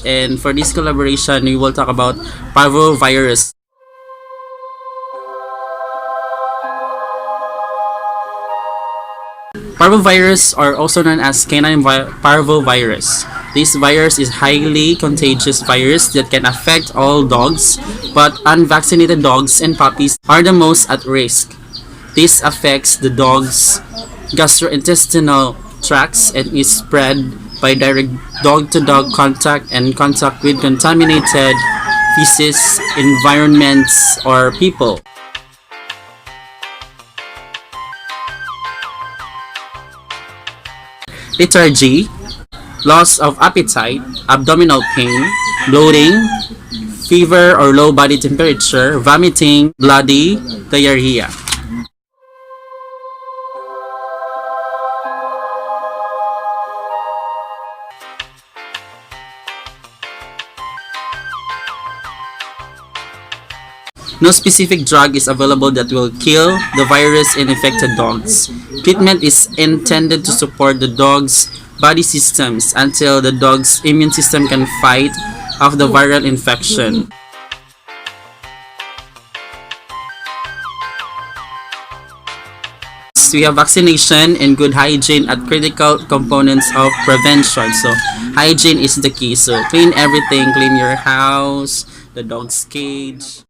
and for this collaboration, we will talk about Parvo virus. Parvovirus, or also known as parvovirus. This virus is highly contagious virus that can affect all dogs, but unvaccinated dogs and puppies are the most at risk. This affects the dog's gastrointestinal tracts and is spread by direct dog-to-dog contact and contact with contaminated feces, environments, or people. Lethargy, loss of appetite, abdominal pain, bloating, fever or low body temperature, vomiting, bloody, diarrhea. No specific drug is available that will kill the virus in infected dogs. Treatment is intended to support the dog's body systems until the dog's immune system can fight off the viral infection. We have vaccination and good hygiene at critical components of prevention. So hygiene is the key. So clean everything, clean your house, the dog's cage.